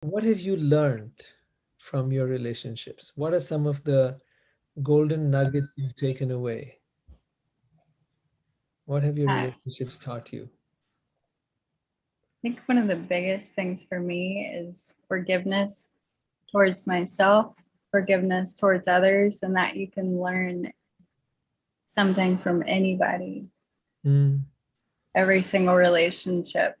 What have you learned from your relationships? What are some of the golden nuggets you've taken away? What have your I relationships taught you? think one of the biggest things for me is forgiveness towards myself, forgiveness towards others, and that you can learn something from anybody, Mm, every single relationship.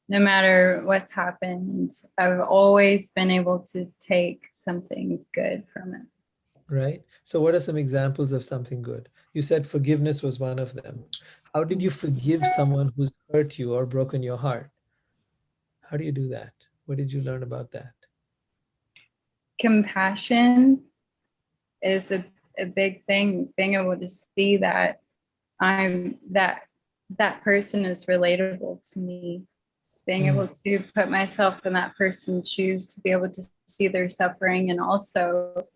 No matter what's happened, I've always been able to take something good from it. right? So, what are some examples of something good? You said forgiveness was one of them. How did you forgive someone who's hurt you or broken your heart? How do you do that? What did you learn about that? Compassion is a big thing, being able to see that I'm that person is relatable to me, being Mm, able to put myself in that person's shoes, to be able to see their suffering, and also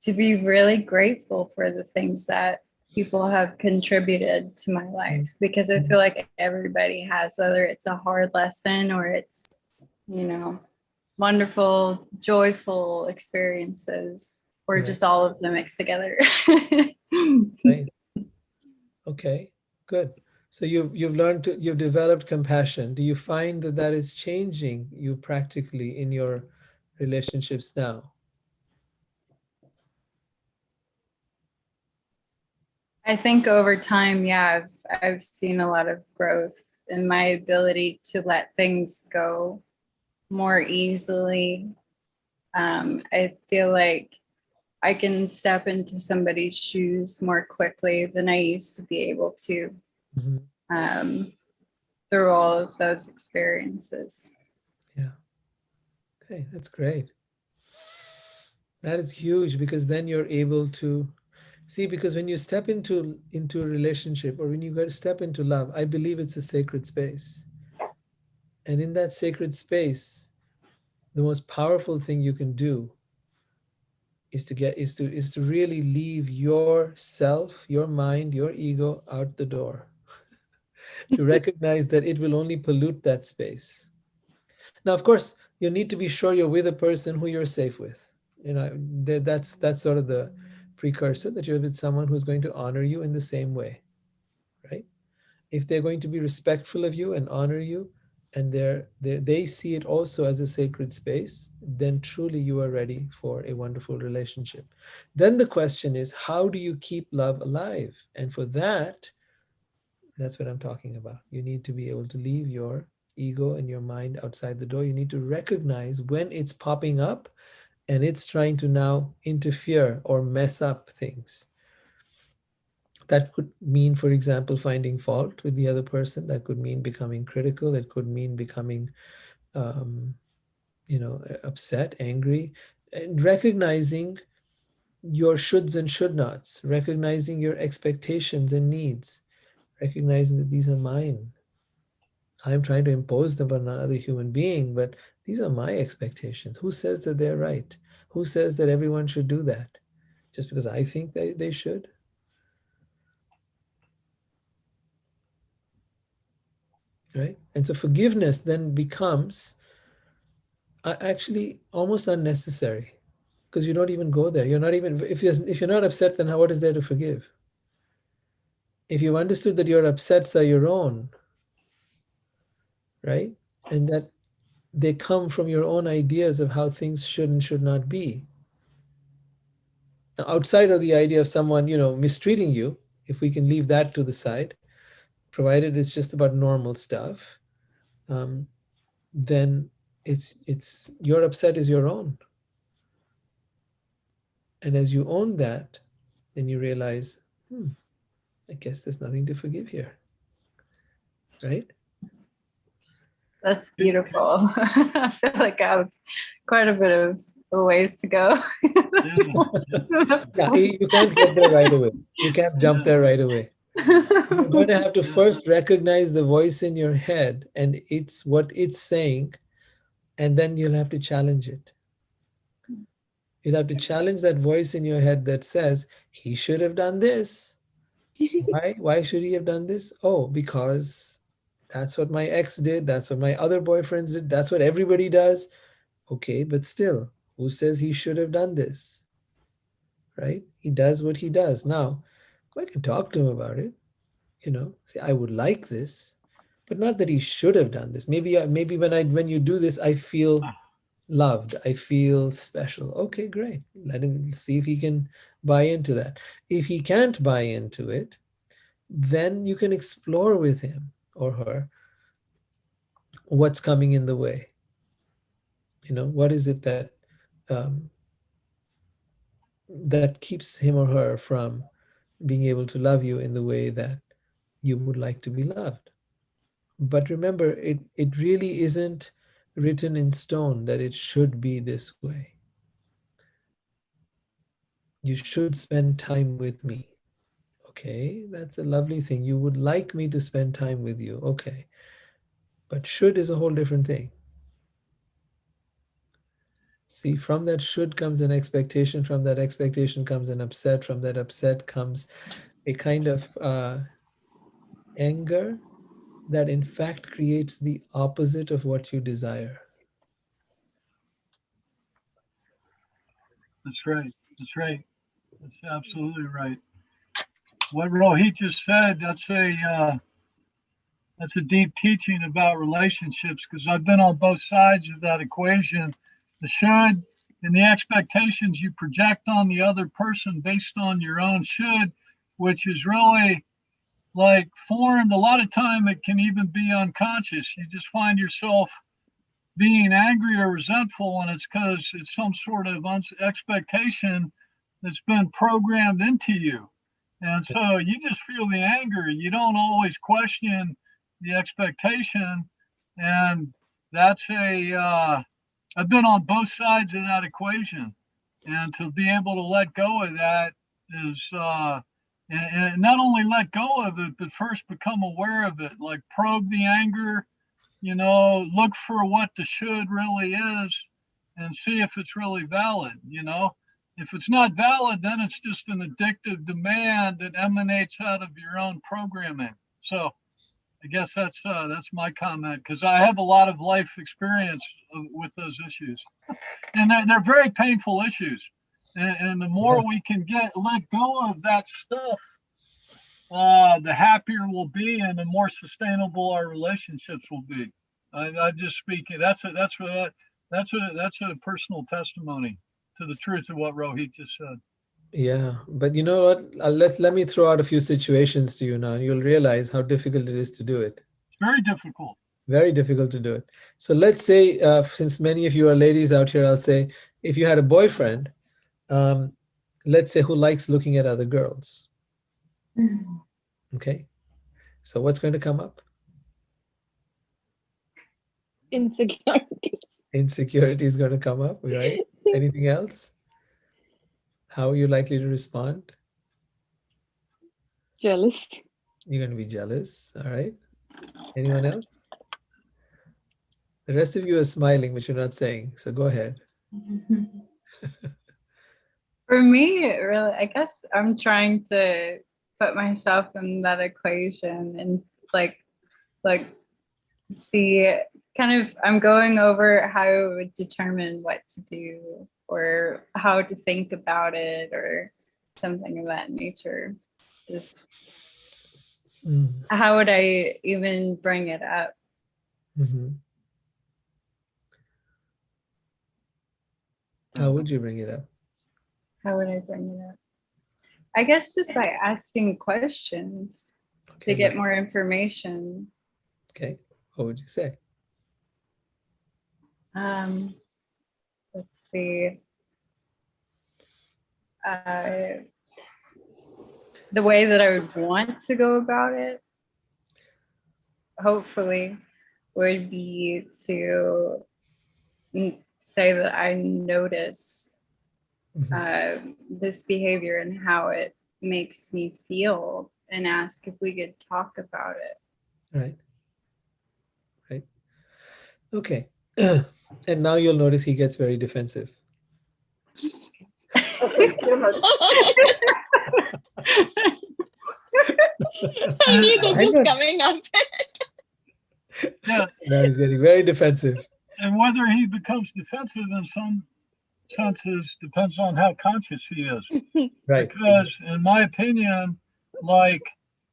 to be really grateful for the things that people have contributed to my mm, life, because I feel mm, like everybody has, whether it's a hard lesson or it's, you know, wonderful, joyful experiences, or right, just all of them mixed together. right. Okay, good. So you've learned to, you've developed compassion. Do you find that that is changing you practically in your relationships now? I think over time, yeah, I've seen a lot of growth in my ability to let things go more easily. I feel like I can step into somebody's shoes more quickly than I used to be able to, Mhm. um, through all of those experiences. Yeah. Okay, that's great. That is huge because then you're able to see, because when you step into a relationship or when you go to step into love, I believe it's a sacred space. And in that sacred space, the most powerful thing you can do is to really leave yourself, your mind, your ego out the door. To recognize that it will only pollute that space. Now, of course, you need to be sure you're with a person who you're safe with. You know, that's sort of the precursor, that you're with someone who's going to honor you in the same way, right? If they're going to be respectful of you and honor you, and they see it also as a sacred space, then truly you are ready for a wonderful relationship. Then the question is, how do you keep love alive? And for that, that's what I'm talking about. You need to be able to leave your ego and your mind outside the door. You need to recognize when it's popping up and it's trying to now interfere or mess up things. That could mean, for example, finding fault with the other person. That could mean becoming critical. It could mean becoming, um, upset, angry, and recognizing your shoulds and should nots, recognizing your expectations and needs, recognizing that these are mine. I'm trying to impose them on another human being, but these are my expectations. Who says that they're right? Who says that everyone should do that? Just because I think they should, right? And so forgiveness then becomes actually almost unnecessary because you don't even go there. You're not even, if you're not upset, then what is there to forgive? If you've understood that your upsets are your own, right? And that they come from your own ideas of how things should and should not be. Now, outside of the idea of someone, mistreating you, if we can leave that to the side, provided it's just about normal stuff, um, then it's your upset is your own. And as you own that, then you realize, I guess there's nothing to forgive here, right? That's beautiful. I feel like I have quite a bit of ways to go. Yeah, you can't get there right away. You can't jump there right away. You're going to have to first recognize the voice in your head and it's what it's saying, and then you'll have to challenge it. You'll have to challenge that voice in your head that says, he should have done this. Why? Why should he have done this? Oh, because that's what my ex did. That's what my other boyfriends did. That's what everybody does. Okay, but still, who says he should have done this? Right? He does what he does. Now, I can talk to him about it, say, I would like this, but not that he should have done this. Maybe when you do this, I feel loved. I feel special. Okay, great. Let him see if he can buy into that. If he can't buy into it, then you can explore with him or her what's coming in the way. What is it um, that keeps him or her from being able to love you in the way that you would like to be loved. But remember, it really isn't written in stone that it should be this way. You should spend time with me. Okay, that's a lovely thing. You would like me to spend time with you. Okay. But should is a whole different thing. See, from that should comes an expectation. From that expectation comes an upset. From that upset comes a kind of anger that in fact creates the opposite of what you desire. That's right. That's right. That's absolutely right. What Rohit just said, that's a deep teaching about relationships because I've been on both sides of that equation. The should and the expectations you project on the other person based on your own should, which is really like formed. A lot of time it can even be unconscious. You just find yourself being angry or resentful, and it's because it's some sort of expectation that's been programmed into you. And so you just feel the anger. You don't always question the expectation. And that's I've been on both sides of that equation. And to be able to let go of that is, and not only let go of it, but first become aware of it, like probe the anger, look for what the should really is and see if it's really valid. If it's not valid, then it's just an addictive demand that emanates out of your own programming. So I guess that's my comment because I have a lot of life experience with those issues, and they're very painful issues. And the more we can let go of that stuff, the happier we'll be, and the more sustainable our relationships will be. I'm just speaking. That's a personal testimony to the truth of what Rohit just said. Yeah, but you know what? Let me throw out a few situations to you now, and you'll realize how difficult it is to do it. It's very difficult. Very difficult to do it. So let's say, since many of you are ladies out here, I'll say, if you had a boyfriend, um, let's say, who likes looking at other girls. Okay. So what's going to come up? Insecurity. Insecurity is going to come up, right? Anything else? How are you likely to respond? Jealous. You're going to be jealous. All right. Anyone else? The rest of you are smiling, but you're not saying. So go ahead. For me, really, I guess I'm trying to put myself in that equation and like see kind of I'm going over how I would determine what to do or how to think about it or something of that nature. Just how would I even bring it up? Mm-hmm. How would you bring it up? How would I bring it up? I guess just by asking questions to get more information. Okay. What would you say? Let's see. The way that I would want to go about it, hopefully, would be to say that I notice this behavior and how it makes me feel and ask if we could talk about it. Right. Right. Okay. And now you'll notice he gets very defensive. I knew this was coming up. Yeah. Now he's getting very defensive. And whether he becomes defensive in some senses depends on how conscious he is. Right. Because, in my opinion, like,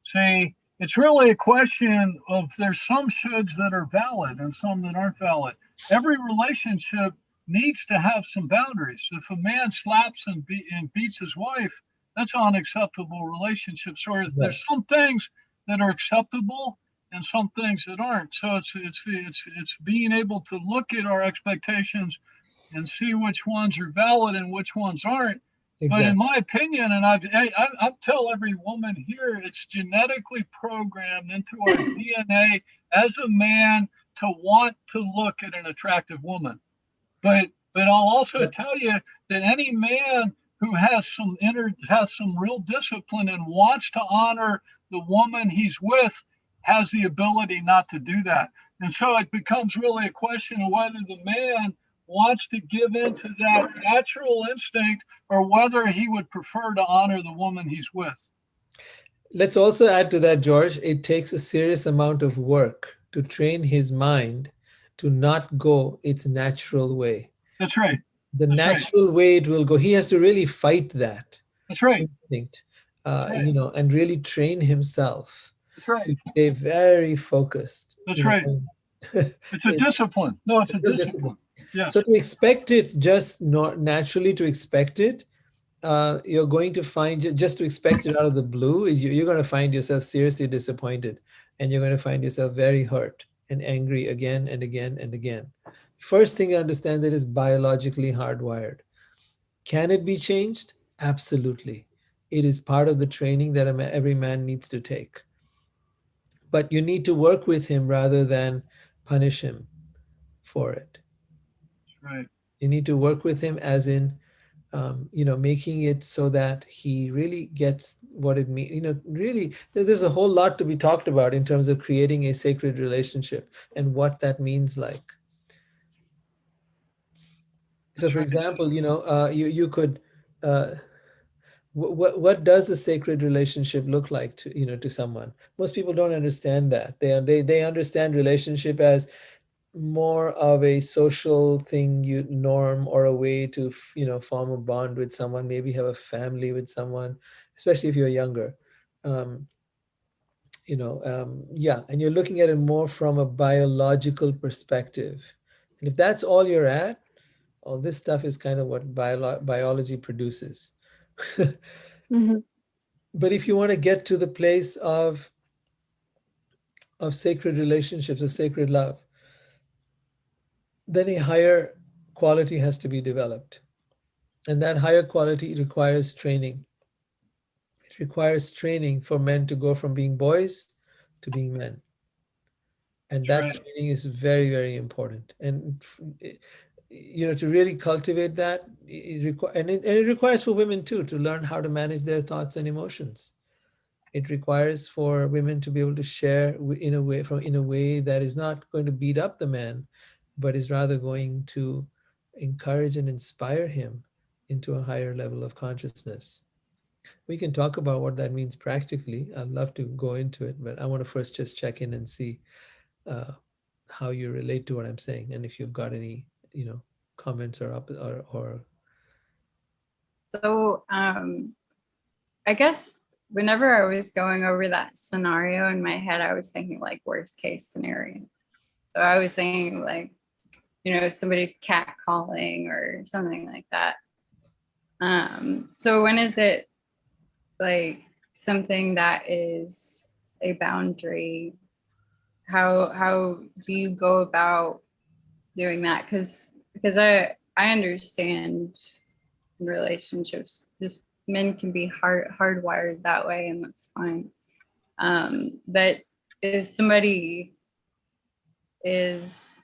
say, it's really a question of there's some shoulds that are valid and some that aren't valid. Every relationship needs to have some boundaries. If a man slaps and beats his wife, that's an unacceptable relationship. So Right. there's some things that are acceptable and some things that aren't. So it's being able to look at our expectations and see which ones are valid and which ones aren't. But in Exactly. my opinion, and I tell every woman here, it's genetically programmed into our DNA as a man to want to look at an attractive woman. But I'll also tell you that any man who has some real discipline and wants to honor the woman he's with has the ability not to do that. And so it becomes really a question of whether the man wants to give in to that natural instinct or whether he would prefer to honor the woman he's with. Let's also add to that, George, it takes a serious amount of work to train his mind to not go its natural way. That's right. The That's right. natural way it will go, he has to really fight that That's right. instinct, right. you know, and really train himself That's right. to stay very focused. That's you know, right. and- It's a discipline. No, it's a discipline. Yeah. So to expect it, just not naturally to expect it, you're going to find, just to expect it out of the blue, is you're going to find yourself seriously disappointed, and you're going to find yourself very hurt and angry again and again and again. First thing I understand, that is biologically hardwired. Can it be changed? Absolutely. It is part of the training that every man needs to take. But you need to work with him rather than punish him for it. Right. You need to work with him as in, you know, making it so that he really gets what it means. You know, really, there's a whole lot to be talked about in terms of creating a sacred relationship and what that means like. So, for example, you know, you could, what does a sacred relationship look like to, you know, to someone? Most people don't understand that. They understand relationship as more of a social thing, you norm, or a way to, you know, form a bond with someone, maybe have a family with someone, especially if you're younger. um, yeah, and you're looking at it more from a biological perspective, and if that's all you're at, all this stuff is kind of what biology produces. Mhm. But if you want to get to the place of sacred relationships, of sacred love, then a higher quality has to be developed. And that higher quality requires training. It requires training for men to go from being boys to being men. And That's that right. training is very, very important. And you know, to really cultivate that, and it requires for women too to learn how to manage their thoughts and emotions. It requires for women to be able to share in a way that is not going to beat up the man, but is rather going to encourage and inspire him into a higher level of consciousness. We can talk about what that means practically. I'd love to go into it, but I want to first just check in and see uh, how you relate to what I'm saying, and if you've got any, you know, comments or So I guess whenever I was going over that scenario in my head, I was thinking like worst case scenario. So I was thinking like, you know, somebody's cat calling or something like that. So when is it like something that is a boundary? How do you go about doing that? Because I understand in relationships, just men can be hardwired that way, and that's fine. But if somebody is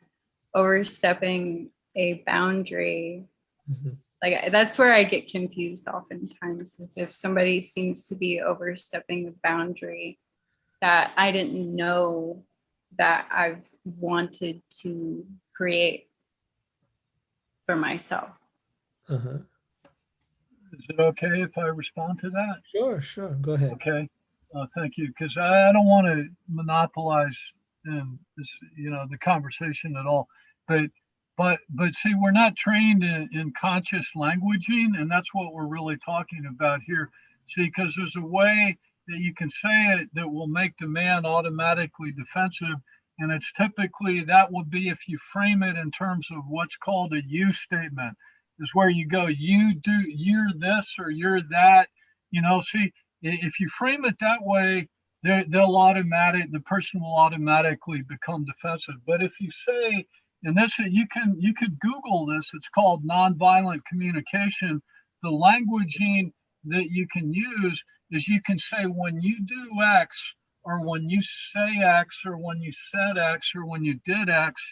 overstepping a boundary, Mhm. like that's where I get confused oftentimes, is if somebody seems to be overstepping a boundary that I didn't know that I've wanted to create for myself. Uh-huh. Is it okay if I respond to that? Sure, sure. Go ahead. Okay. Thank you. Because I don't want to monopolize this, the conversation at all. But but see, we're not trained in conscious languaging, and that's what we're really talking about here. See, because there's a way that you can say it that will make the man automatically defensive, and it's typically that will be if you frame it in terms of what's called a you statement, is where you go, you do, you're this or you're that. See, if you frame it that way, the person will automatically become defensive. But if you say, and this you could Google this, it's called nonviolent communication. The languaging that you can use is you can say, when you do X, or when you say X, or when you said X, or when you did X,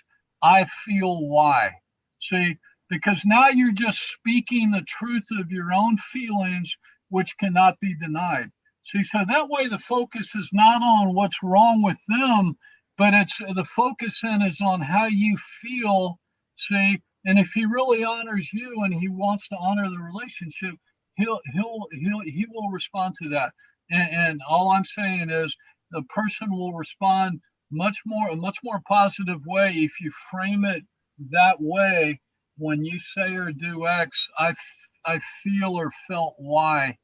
I feel Y. See, because now you're just speaking the truth of your own feelings, which cannot be denied. See, so that way the focus is not on what's wrong with them, but it's the focus then is on how you feel. See, and if he really honors you and he wants to honor the relationship, he will respond to that. And all I'm saying is the person will respond a much more positive way if you frame it that way. When you say or do X, I feel or felt Y.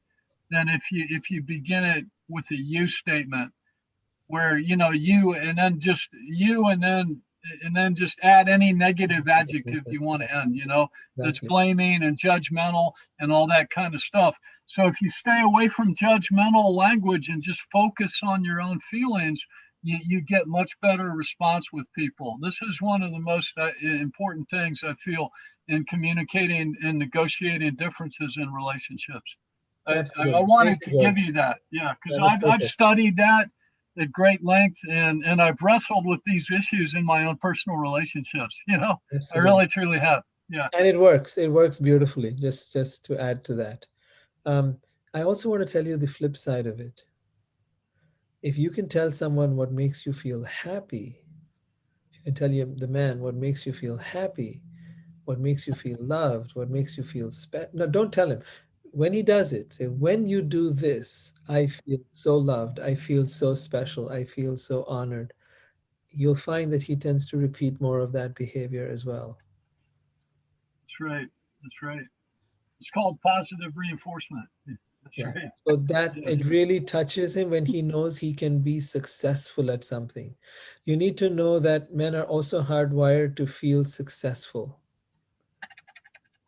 Then if you begin it with a you statement, where you and then just you and then just add any negative adjective you want to end, that's Exactly. blaming and judgmental and all that kind of stuff. So if you stay away from judgmental language and just focus on your own feelings, you get much better response with people. This is one of the most important things I feel in communicating and negotiating differences in relationships. I Absolutely. Thank wanted you, to George. give you that. Yeah, because That was I've perfect. studied that at great length, and I've wrestled with these issues in my own personal relationships. I Absolutely. really truly have. Yeah. And it works. It works beautifully. Just to add to that. Um, I also want to tell you the flip side of it. If you can tell someone what makes you feel happy, you can tell you the man what makes you feel happy, what makes you feel loved, what makes you feel special. No, don't tell him. When he does it, say, when you do this, I feel so loved. I feel so special. I feel so honored. You'll find that he tends to repeat more of that behavior as well. That's right. That's right. It's called positive reinforcement. Yeah, that's Yeah. right. So that Yeah. it really touches him when he knows he can be successful at something. You need to know that men are also hardwired to feel successful.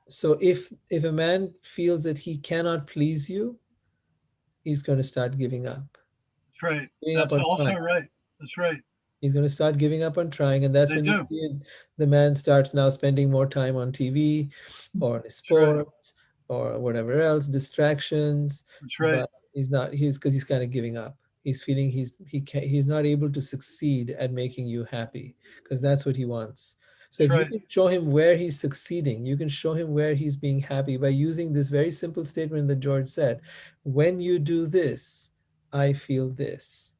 So if a man feels that he cannot please you, he's going to start giving up. That's right. Giving up That's on also trying. right. That's right. He's going to start giving up on trying, and that's They when you do. see it, the man starts now spending more time on TV or on That's right. sports or whatever else, distractions. That's right. But he's not. He's because he's kind of giving up. He's feeling he's not able to succeed at making you happy because that's what he wants. So That's if you right. can show him where he's succeeding, you can show him where he's being happy by using this very simple statement that George said: "When you do this, I feel this."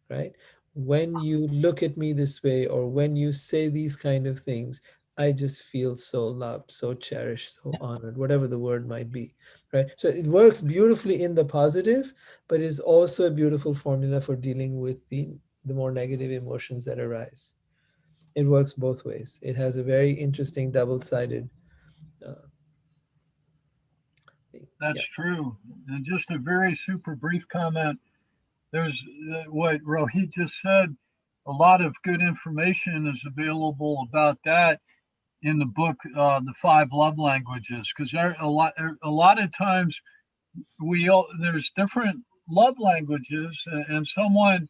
Right? When you look at me this way, or when you say these kind of things, I just feel so loved, so cherished, so honored, whatever the word might be. Right? So it works beautifully in the positive, but is also a beautiful formula for dealing with the more negative emotions that arise. It works both ways. It has a very interesting double-sided thing. That's Yeah. true. And just a very super brief comment. There's what Rohit just said. A lot of good information is available about that in the book, The Five Love Languages, because a lot of times there's different love languages, and someone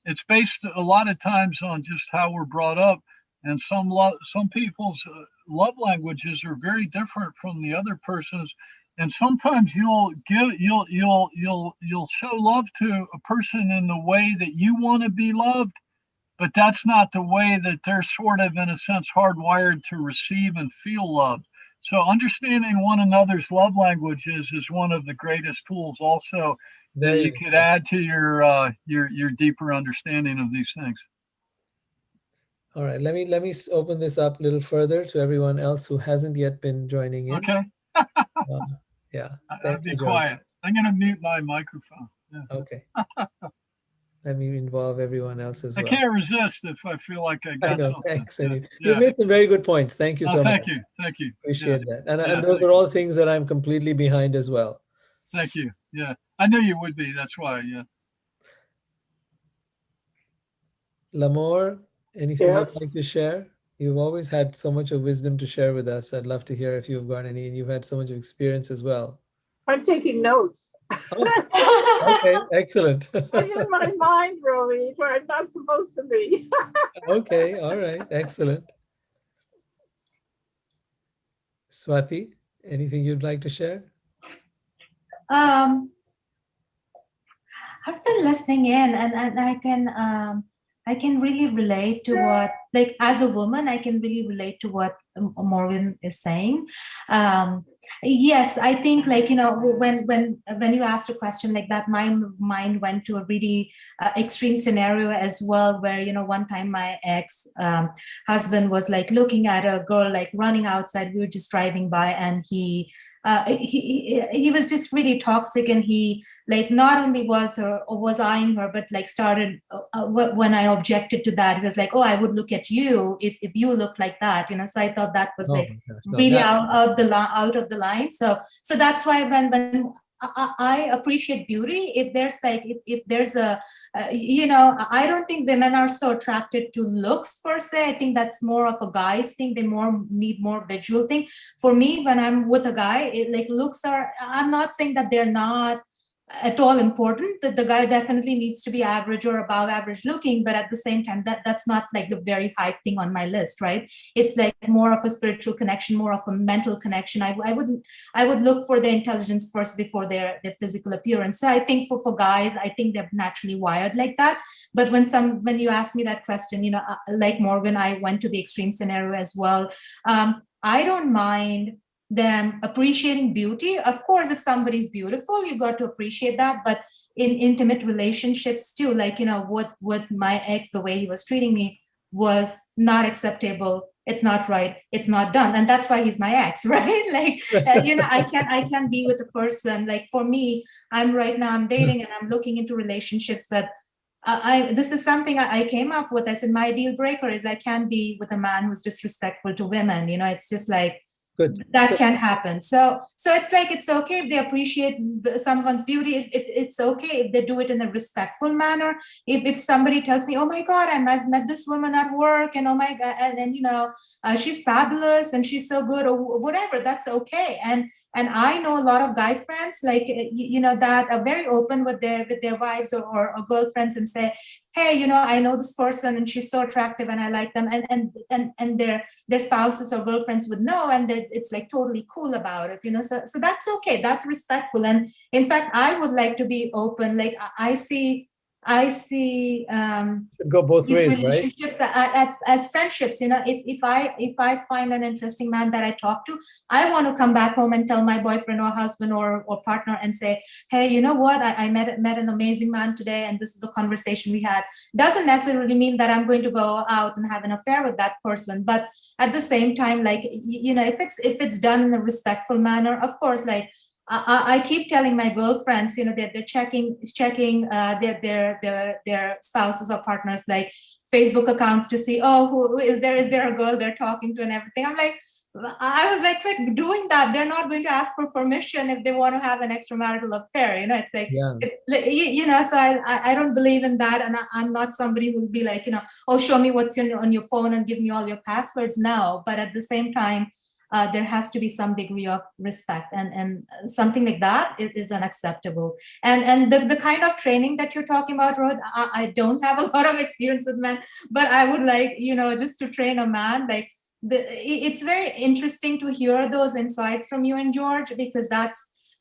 it's based a lot of times on just how we're brought up, and some people's love languages are very different from the other person's, and sometimes you'll show love to a person in the way that you want to be loved, but that's not the way that they're sort of, in a sense, hardwired to receive and feel loved. So understanding one another's love languages is one of the greatest tools also that Very you could important. add to your deeper understanding of these things. All right, let me open this up a little further to everyone else who hasn't yet been joining in. Okay, Yeah, I'll thank be you, George. quiet. I'm going to mute my microphone. Yeah. Okay. let me involve everyone else as I well. can't resist if I feel like I I got know. something. Thanks. Yeah. And you've Yeah. made some very good points. Thank you Oh, so much. thank you. Thank you. Yeah. Appreciate that. Yeah. And those Thank are you. all things that I'm completely behind as well. Thank you. Yeah. I knew you would be. That's why. Yeah. Lamore, anything Yes. you'd like to share? You've always had so much of wisdom to share with us. I'd love to hear if you've got any, and you've had so much of experience as well. I'm taking notes. Oh, okay, excellent. I'm in my mind, really, where I'm not supposed to be. Okay, all right, excellent. Swati, anything you'd like to share? Um, I've been listening in, and I can really relate to what, like, as a woman, I can really relate to what Morgan is saying. Yes, I think, like, when you asked a question like that, my mind went to a really extreme scenario as well, where, one time my ex husband was like looking at a girl like running outside. We were just driving by, and he was just really toxic, and he, like, not only was eyeing her, but like started when I objected to that, he was like, oh, I would look at you if you look like that, so I thought that was Oh like my gosh, no, really that, out of the line. So that's why when I appreciate beauty, if there's like if there's a I don't think women are so attracted to looks per se. I think that's more of a guy's thing. They need more visual thing. For me, when I'm with a guy, like, looks are, I'm not saying that they're not at all important, that the guy definitely needs to be average or above average looking, but at the same time, that's not like the very high thing on my list, right? It's like more of a spiritual connection, more of a mental connection. I would look for their intelligence first before their physical appearance. So I think for guys, I think they're naturally wired like that. But when you ask me that question, like Morgan, I went to the extreme scenario as well. I don't mind them appreciating beauty. Of course, if somebody's beautiful, you got to appreciate that. But in intimate relationships too, like, what my ex, the way he was treating me was not acceptable. It's not right. It's not done. And that's why he's my ex, right? Like, I can't be with a person. Like, for me, I'm dating and I'm looking into relationships, but this is something I came up with. I said, my deal breaker is I can't be with a man who's disrespectful to women. It's just like, good. that can happen. So it's like, it's okay if they appreciate someone's beauty. If it's okay if they do it in a respectful manner. If somebody tells me, oh my God, I met this woman at work, and oh my God, and she's fabulous and she's so good, or whatever, that's okay. And I know a lot of guy friends, like, that are very open with their wives or girlfriends, and say, hey, I know this person and she's so attractive and I like them, and their spouses or girlfriends would know, and it's like totally cool about it, so that's okay, that's respectful. And in fact, I would like to be open. Like, I see Should go both these ways, right? relationships as friendships. If I find an interesting man that I talk to, I want to come back home and tell my boyfriend or husband or partner and say, hey, you know what, I met an amazing man today, and this is the conversation we had. Doesn't necessarily mean that I'm going to go out and have an affair with that person, but at the same time, like, if it's done in a respectful manner, of course. Like, I keep telling my girlfriends, they're checking their spouses or partners, like, Facebook accounts to see, oh, who is there a girl they're talking to and everything. I'm like, I was like, quit doing that. They're not going to ask for permission if they want to have an extramarital affair. It's like, Yeah. it's so I don't believe in that, and I'm not somebody who will be like, oh, show me what's on your phone and give me all your passwords now. But at the same time, there has to be some degree of respect, and something like that is unacceptable. And the kind of training that you're talking about, Rohit, I don't have a lot of experience with men, but I would like, just to train a man. Like, it's very interesting to hear those insights from you and George, because that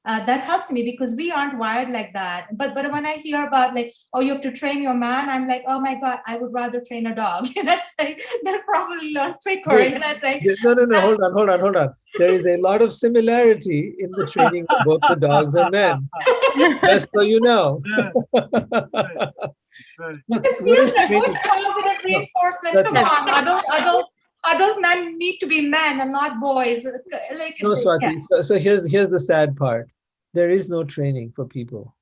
helps me, because we aren't wired like that. But when I hear about, like, oh, you have to train your man, I'm like, oh my God, I would rather train a dog. That's like, they're probably not quicker. That's like, No, hold on. There is a lot of similarity in the training of both the dogs and men. Just so you know. Yeah. Right. Look, this what feels is like training? positive reinforcement. That's Come it. on, adult men need to be men and not boys. Like, No, yeah. Swati. So here's the sad part. There is no training for people.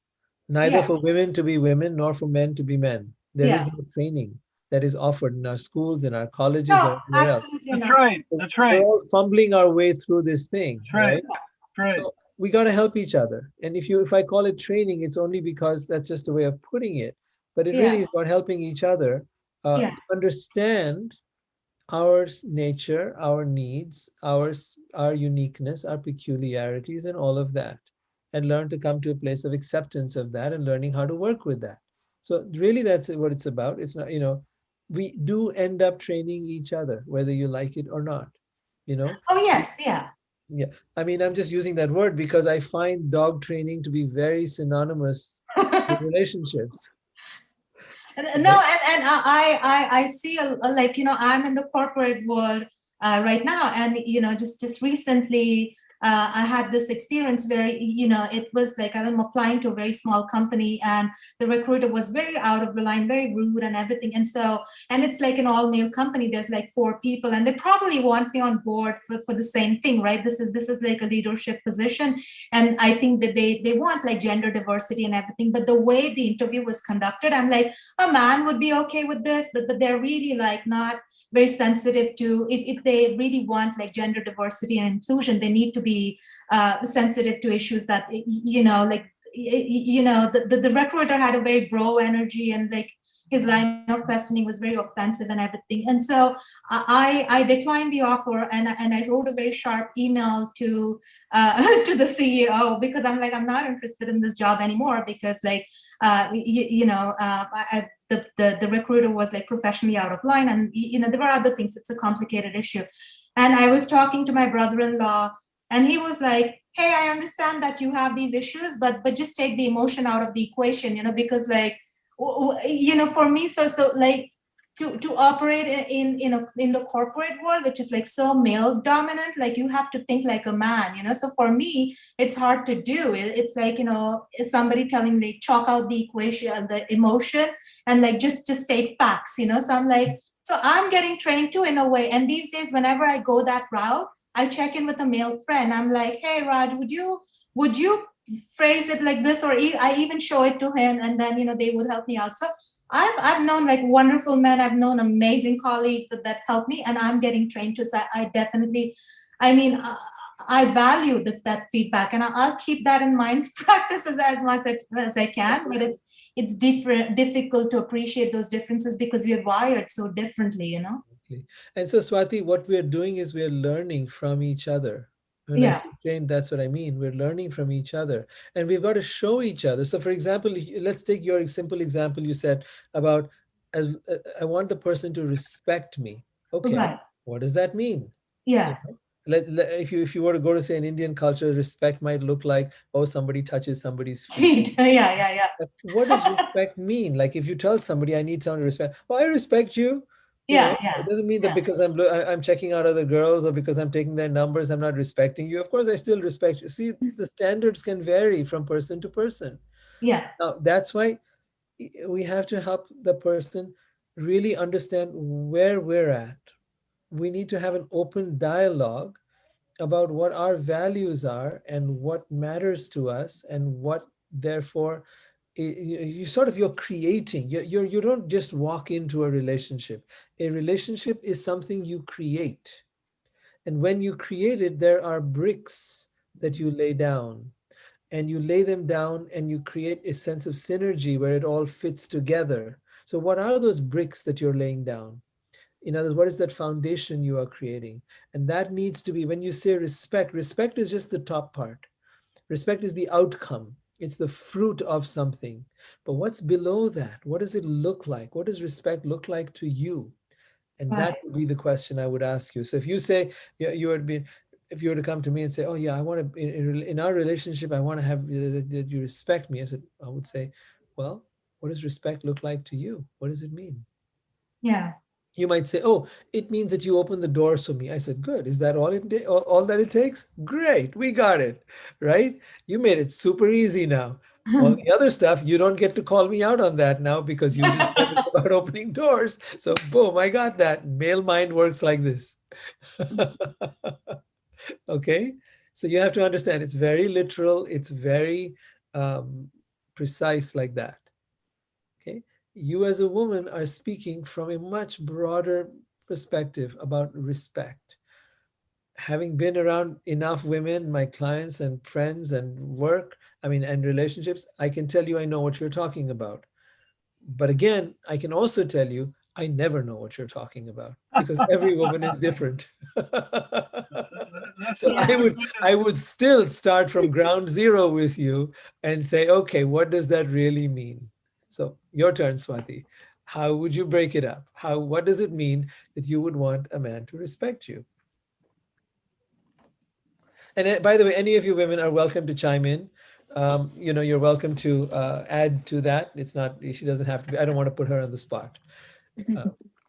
neither Yeah. for women to be women nor for men to be men. There is Yeah. no training that is offered in our schools, in our colleges, No, or anywhere else. absolutely That's not. right. So That's we're right. all fumbling our way through this thing, That's right. right? That's right. So we got to help each other. And if I call it training, it's only because that's just a way of putting it. But it Yeah. really is about helping each other Yeah. understand our nature, our needs, our uniqueness, our peculiarities, and all of that, and learn to come to a place of acceptance of that and learning how to work with that. So really, that's what it's about. It's not, we do end up training each other, whether you like it or not. You know, Oh, yes. Yeah. yeah. I mean, I'm just using that word because I find dog training to be very synonymous with relationships. No, Right? and I see like, I'm in the corporate world right now, and just recently I had this experience where it was like I'm applying to a very small company, and the recruiter was very out of the line, very rude and everything. And it's like an all male company. There's like 4 people, and they probably want me on board for the same thing, right? This is like a leadership position, and I think that they want like gender diversity and everything. But the way the interview was conducted, I'm like, a man would be okay with this, but they're really like not very sensitive to, if they really want like gender diversity and inclusion, they need to be sensitive to issues that like the recruiter had a very bro energy, and like his line of questioning was very offensive and everything. And so I declined the offer, and I wrote a very sharp email to to the CEO, because I'm like, I'm not interested in this job anymore, because like the recruiter was like professionally out of line, and there were other things. It's a complicated issue. And I was talking to my brother-in-law, and he was like, hey, I understand that you have these issues, but just take the emotion out of the equation, because like for me, so like to operate in the corporate world, which is like so male dominant, like you have to think like a man, so for me it's hard to do. It's like, somebody telling me chalk out the equation, the emotion, and like just state facts, so I'm like, so I'm getting trained too in a way. And these days, whenever I go that route, I check in with a male friend. I'm like, hey Raj, would you phrase it like this? Or I even show it to him, and then they would help me out. So I've known like wonderful men. I've known amazing colleagues that help me, and I'm getting trained to. So I definitely, I mean, I value that feedback, and I'll keep that in mind. Practice as much as I can, but it's difficult to appreciate those differences because we are wired so differently. Exactly. And so, Swati, what we're doing is we're learning from each other. When I Yeah, say train, that's what I mean. We're learning from each other, and we've got to show each other. So, for example, let's take your simple example you said about, as I want the person to respect me. Okay, right. what does that mean? You Yeah. know, if you were to go to say an Indian culture, respect might look like, oh, somebody touches somebody's feet. Feet. Yeah, yeah, But what does respect mean? Like if you tell somebody, I need someone to respect, well, I respect you. yeah, It yeah, doesn't mean that yeah, because I'm checking out other girls or because I'm taking their numbers, I'm not respecting you. Of course, I still respect you. See, the standards can vary from person to person. yeah. Now, that's why we have to help the person really understand where we're at. We need to have an open dialogue about what our values are and what matters to us and what therefore you sort of you're creating. You don't just walk into a relationship. A relationship is something you create, and when you create it, there are bricks that you lay down, and you lay them down and you create a sense of synergy where it all fits together. So what are those bricks that you're laying down? In other words, what is that foundation you are creating? And that needs to be, when you say respect, respect is just the top part. Respect is the outcome, it's the fruit of something. But what's below that? What does it look like? What does respect look like to you? And that Right. would be the question I would ask you. So if you say, you would be, if you were to come to me and say, oh yeah, I want to, in our relationship, I want to have that you respect me. I would say, well, what does respect look like to you? What does it mean? Yeah. You might say, oh, it means that you open the doors for me. I said, good. Is that all that it takes? Great, we got it, right? You made it super easy now. All the other stuff, you don't get to call me out on that now because you just said it's about opening doors. So boom, I got that. Male mind works like this. Okay, so you have to understand it's very literal, it's very um, precise like that. Okay, you as a woman are speaking from a much broader perspective about respect. Having been around enough women, my clients and friends and work, and relationships, I can tell you I know what you're talking about. But again, I can also tell you I never know what you're talking about because every woman is different. That's So a really good. I would still start from ground zero with you and say, okay, what does that really mean? So your turn, Swati. How would you break it up? What does it mean that you would want a man to respect you? And by the way, any of you women are welcome to chime in. You're welcome to add to that. It's not, she doesn't have to be, I don't want to put her on the spot.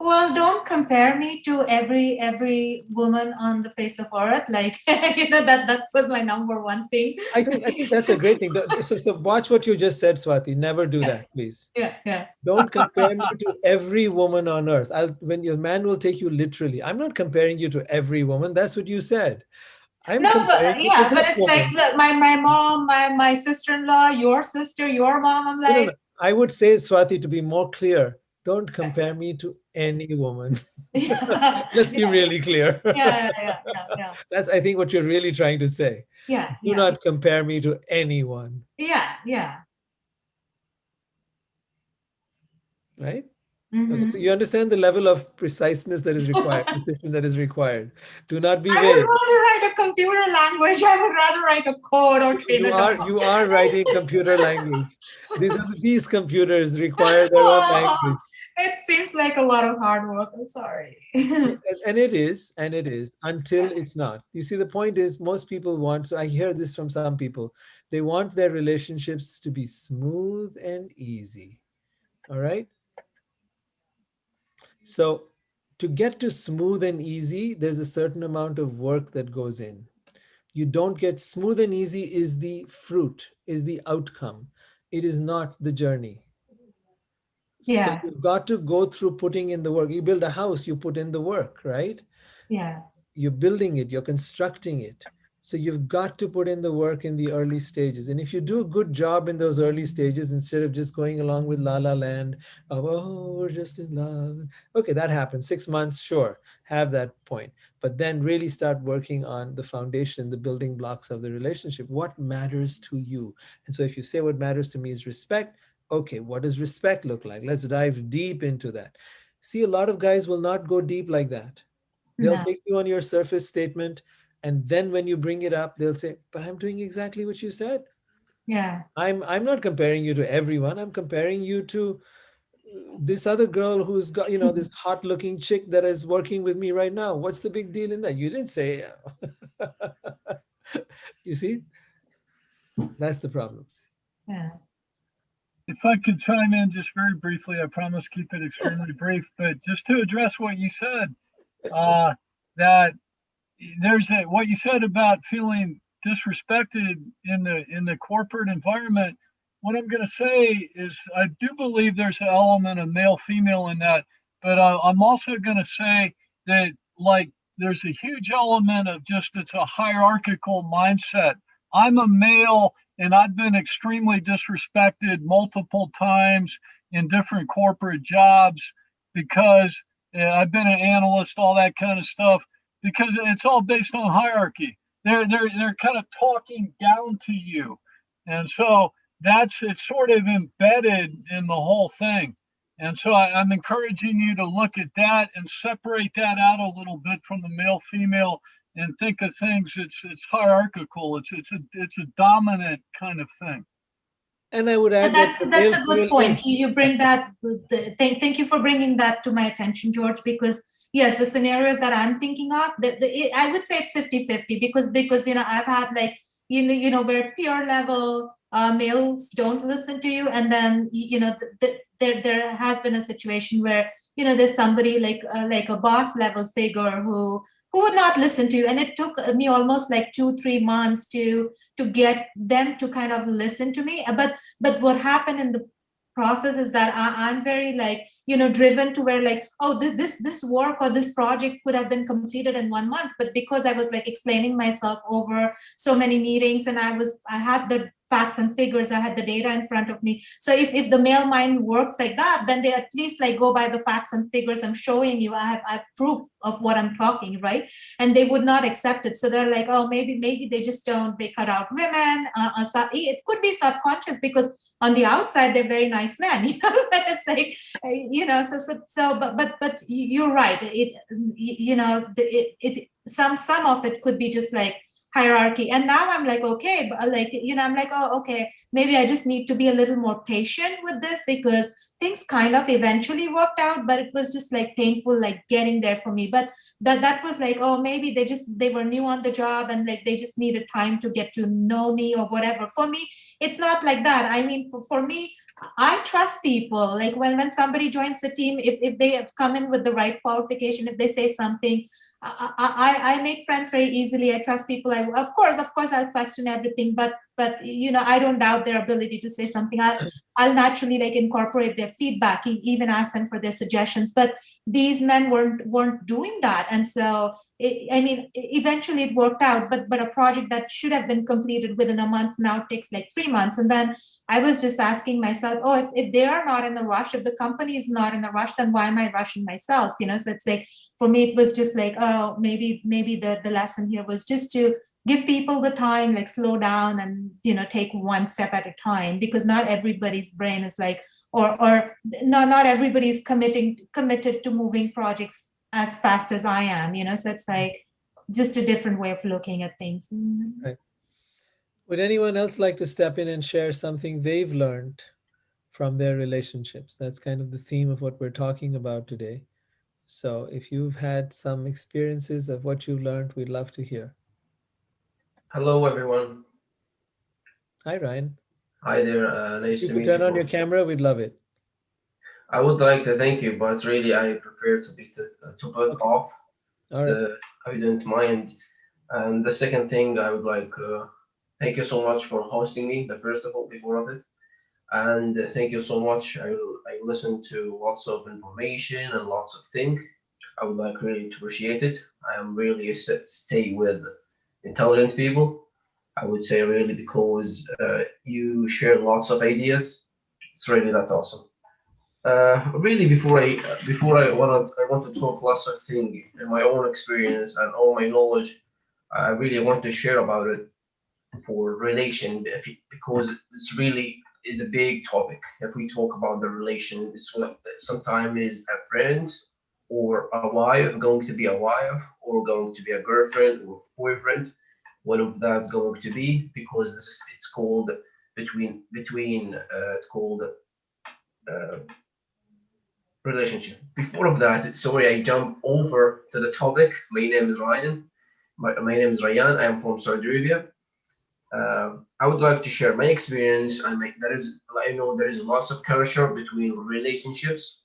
Well, don't compare me to every woman on the face of earth. Like, that was my number one thing. I think that's a great thing. So watch what you just said, Swati. Never do that, please. Yeah. Don't compare me to every woman on earth. When your man will take you literally. I'm not comparing you to every woman. That's what you said. I'm comparing you to but this it's woman. like, look, my mom, my sister-in-law, your sister, your mom. I'm like, No. I would say, Swati, to be more clear, don't compare me to any woman. Let's be really clear. Yeah. That's, I think, what you're really trying to say. Yeah. Do not compare me to anyone. Yeah. Right? Mm-hmm. Okay, so you understand the level of preciseness that is required, precision that is required. Do not be I would vague. rather write a computer language. I would rather write a code or train a dog. You are writing computer language. These computers require their own language. It seems like a lot of hard work. I'm sorry. And it is until it's not. You see, the point is most people want, so I hear this from some people, they want their relationships to be smooth and easy. All right? So to get to smooth and easy, there's a certain amount of work that goes in. You don't get smooth and easy is the fruit, is the outcome. It is not the journey. Yeah. So you've got to go through putting in the work. You build a house, you put in the work, right? Yeah. You're building it, you're constructing it. So you've got to put in the work in the early stages. And if you do a good job in those early stages, instead of just going along with la la land of, oh, we're just in love. Okay, that happens. 6 months, sure, have that point. But then really start working on the foundation, the building blocks of the relationship. What matters to you? And so if you say what matters to me is respect, okay, what does respect look like? Let's dive deep into that. See, a lot of guys will not go deep like that. They'll take you on your surface statement. And then when you bring it up, they'll say, but I'm doing exactly what you said. Yeah. I'm not comparing you to everyone. I'm comparing you to this other girl who's got, this hot looking chick that is working with me right now. What's the big deal in that? You didn't say, you see, that's the problem. Yeah. If I could chime in just very briefly, I promise keep it extremely brief, but just to address what you said, that what you said about feeling disrespected in the corporate environment. What I'm going to say is I do believe there's an element of male female in that, but I'm also going to say that like there's a huge element of just it's a hierarchical mindset. I'm a male and I've been extremely disrespected multiple times in different corporate jobs because I've been an analyst, all that kind of stuff, because it's all based on hierarchy. They're kind of talking down to you. And so it's sort of embedded in the whole thing. And so I'm encouraging you to look at that and separate that out a little bit from the male female and think of things. It's hierarchical. It's a dominant kind of thing. And I would add that's a good point. You bring that. Thank you for bringing that to my attention, George, because yes, the scenarios that I'm thinking of, I would say it's 50-50 because I've had like where peer level males don't listen to you, and then there has been a situation where there's somebody like a boss level figure who would not listen to you, and it took me almost like 2-3 months to get them to kind of listen to me. But what happened in the process is that I'm very like driven to where like, oh, this work or this project could have been completed in 1 month, but because I was like explaining myself over so many meetings and I had the facts and figures. I had the data in front of me. So if the male mind works like that, then they at least like go by the facts and figures I'm showing you. I have proof of what I'm talking, right? And they would not accept it. So they're like, oh, maybe they just don't, they cut out women. So it could be subconscious, because on the outside, they're very nice men, you know, but it's like, you know, but you're right. Some of it could be just like hierarchy. And now I'm like, okay, but like, you know, I'm like, oh, okay, maybe I just need to be a little more patient with this, because things kind of eventually worked out, but it was just like painful, like getting there for me. But that was like, oh, maybe they were new on the job, and like they just needed time to get to know me or whatever. For me, it's not like that. I mean, for me, I trust people. Like when somebody joins the team, if they have come in with the right qualification, if they say something, I make friends very easily. I trust people. Of course, I'll question everything, but you know, I don't doubt their ability to say something. I'll naturally like incorporate their feedback, even ask them for their suggestions. But these men weren't doing that, and so eventually it worked out. But a project that should have been completed within a month now takes like 3 months. And then I was just asking myself, oh, if they are not in a rush, if the company is not in a rush, then why am I rushing myself? You know, so it's like, for me, it was just like, oh, maybe the lesson here was just to give people the time, like slow down and, you know, take one step at a time, because not everybody's brain is like, or not everybody's committed to moving projects as fast as I am, you know, so it's like just a different way of looking at things. Right. Would anyone else like to step in and share something they've learned from their relationships? That's kind of the theme of what we're talking about today. So if you've had some experiences of what you've learned, we'd love to hear. Hello, everyone. Hi, Ryan. Hi there. Nice If you to could meet turn you on your both. camera, we'd love it. I would like to thank you, but really, I prefer to put Okay. off. All right. I don't mind. And the second thing, I would like thank you so much for hosting me. The first of all, before of it, and thank you so much. I listened to lots of information and lots of things. I would like really to appreciate it. I am really stay with intelligent people. I would say really, because you share lots of ideas. It's really that awesome. Really, I want to talk lots of things in my own experience and all my knowledge. I really want to share about it for relation, because it's really is a big topic. If we talk about the relation, it's sometimes is a friend or a wife, going to be a wife, or going to be a girlfriend or boyfriend. One of that going to be, because it's called between it's called relationship. Before of that, sorry, I jump over to the topic. My name is Ryan. My name is Ryan. I am from Saudi Arabia. I would like to share my experience. I know there is lots of culture between relationships.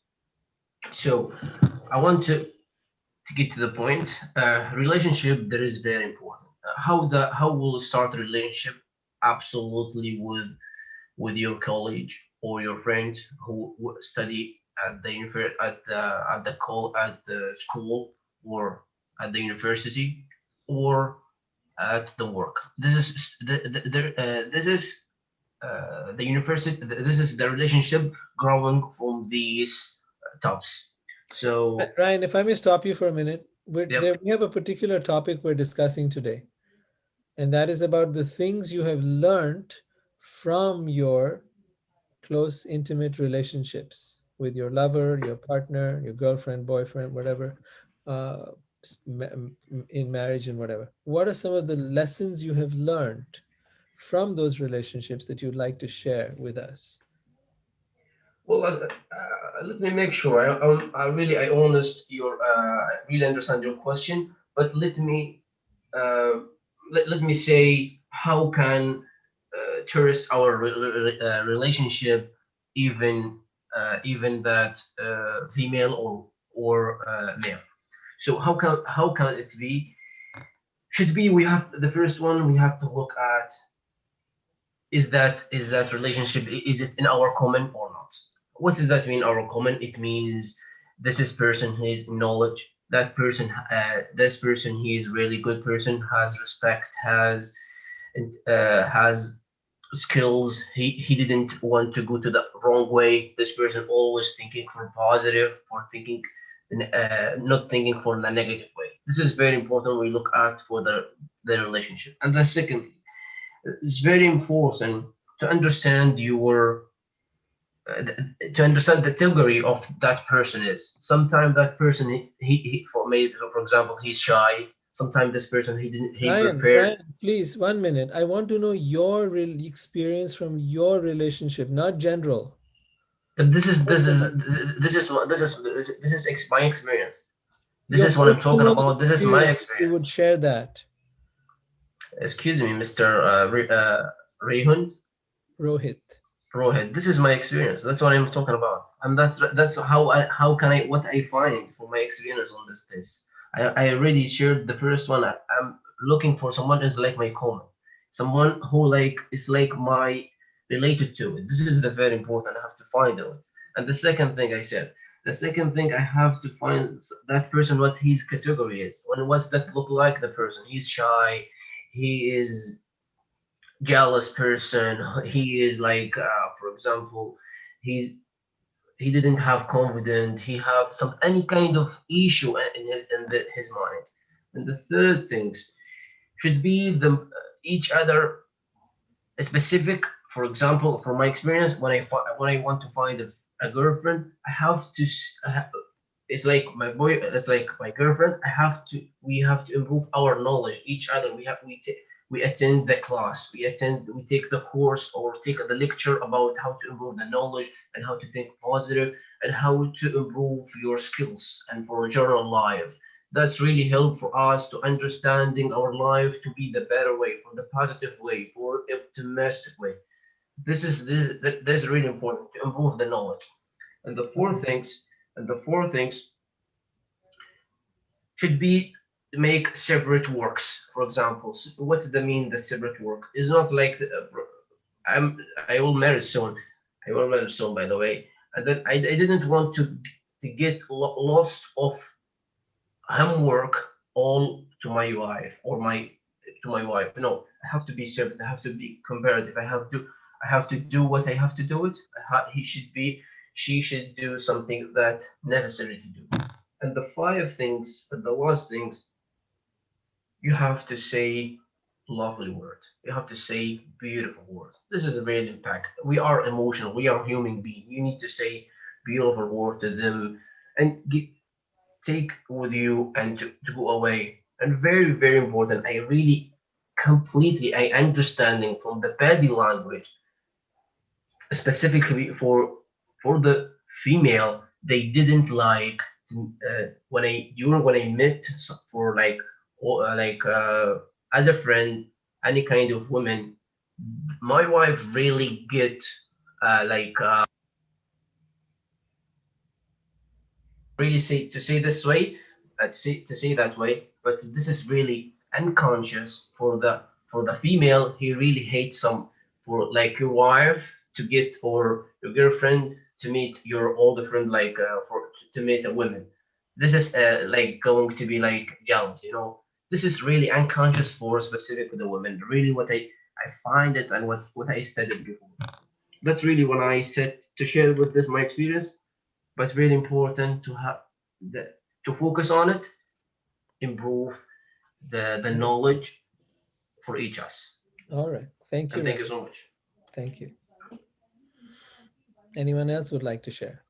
So I want to get to the point. Relationship that is very important. How will start a relationship? Absolutely with your colleague or your friend who study at the at the school, or at the university, or at the work. This is the university. This is the relationship growing from these tops. So Ryan, if I may stop you for a minute, yep. we have a particular topic we're discussing today, and that is about the things you have learned from your close, intimate relationships with your lover, your partner, your girlfriend, boyfriend, whatever, uh, in marriage and whatever. What are some of the lessons you have learned from those relationships that you'd like to share with us? Well, let me make sure. I honest your I really understand your question, but uh, let me say, how can tourist our relationship, even even that female or male. So how can it be? Should be, we have the first one. We have to look at, is that relationship, is it in our common or not? What does that mean, our common? It means this is person, his knowledge, that person, this person, he is really good person, has respect, has skills. He didn't want to go to the wrong way. This person always thinking for positive, for thinking, not thinking for the negative way. This is very important. We look at for the relationship. And the second, it's very important to understand uh, to understand the category of that person is. Sometimes that person for maybe for example he's shy. Sometimes this person he Ryan, prefer. Ryan, please, 1 minute. I want to know your real experience from your relationship, not general. But this is One this is minute. this is what- this is my experience. This Your is what I'm talking personal about. This is my experience, you would experience. share that, Excuse me, Mr. Rehund. Rohit. Rohit, this is my experience. That's what I'm talking about, and that's how can I what I find for my experience on this case. I already shared the first one. I'm looking for someone who's like my common, someone who like is like my related to it. This is the very important. I have to find out. And the second thing I said, the second thing I have to find that person what his category is. What's that look like the person? He's shy. He is jealous person. He is like for example he's he didn't have confidence. He have some any kind of issue his mind. And the third things should be the each other specific. For example, from my experience, when I want to find a girlfriend, I have to it's like my boy, it's like my girlfriend. We have to improve our knowledge each other. We attend the class, we take the course or take the lecture about how to improve the knowledge and how to think positive and how to improve your skills and for general life. That's really help for us to understanding our life to be the better way, for the positive way, for optimistic way. This is really important to improve the knowledge. And the four things should be make separate works. For example, what does that mean? The separate work is not like I will marry soon. I will marry soon, by the way. And then I didn't want to get lots of homework all to my wife or my to my wife. No, I have to be separate. I have to be comparative. I have to do what I have to do it. He should be she should do something that necessary to do. And the five things, the last things, you have to say lovely words. You have to say beautiful words. This is a real impact. We are emotional. We are human beings. You need to say beautiful words to them and take with you and to go away. And very, very important. I really completely I understanding from the body language specifically for the female they didn't like when I during when I met for like as a friend any kind of woman my wife really get like really say to say this way to say that way but this is really unconscious for the female he really hates some for like your wife to get or your girlfriend to meet your older friend like for to meet a woman this is like going to be like jealous you know this is really unconscious for specific with the women really what I find it and what I studied before that's really when I said to share with this my experience but really important to have the to focus on it, improve the knowledge for each us. All right. Thank you, And thank you Ryan. so much. Thank you. Anyone else would like to share?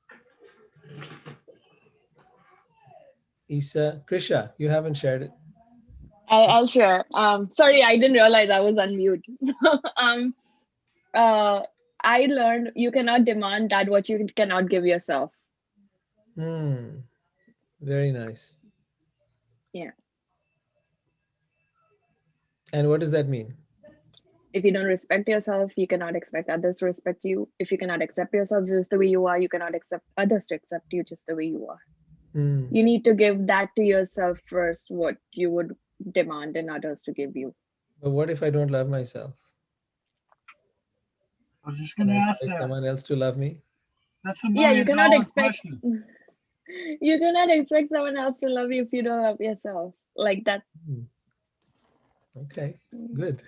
Isa, Krisha, you haven't shared it. I'll share. Sorry, I didn't realize I was on mute. So, uh, I learned you cannot demand that what you cannot give yourself. Hmm. Very nice. Yeah. And what does that mean? If you don't respect yourself, you cannot expect others to respect you. If you cannot accept yourself just the way you are, you cannot accept others to accept you just the way you are. Hmm. You need to give that to yourself first, what you would demand in others to give you. But what if I don't love myself? I was just Can going to I ask expect that. someone else to love me? That's a Yeah, you million cannot dollar expect question. you cannot expect someone else to love you if you don't love yourself. Like that. Hmm. Okay, good.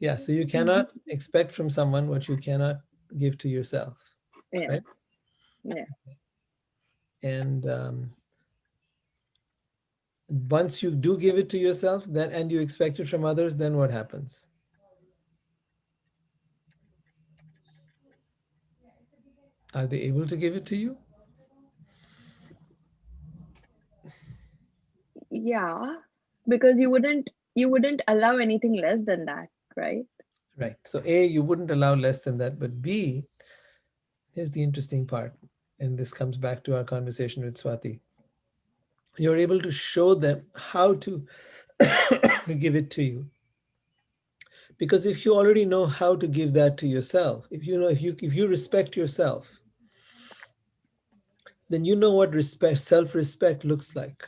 Yeah, so you cannot expect from someone what you cannot give to yourself, Yeah. right? Yeah. And once you do give it to yourself, then and you expect it from others, then what happens? Are they able to give it to you? Yeah. Because you wouldn't allow anything less than that, right? Right. So A, you wouldn't allow less than that, but B, here's the interesting part, and this comes back to our conversation with Swati. You're able to show them how to give it to you. Because if you already know how to give that to yourself, if you respect yourself, then you know what respect, self-respect looks like.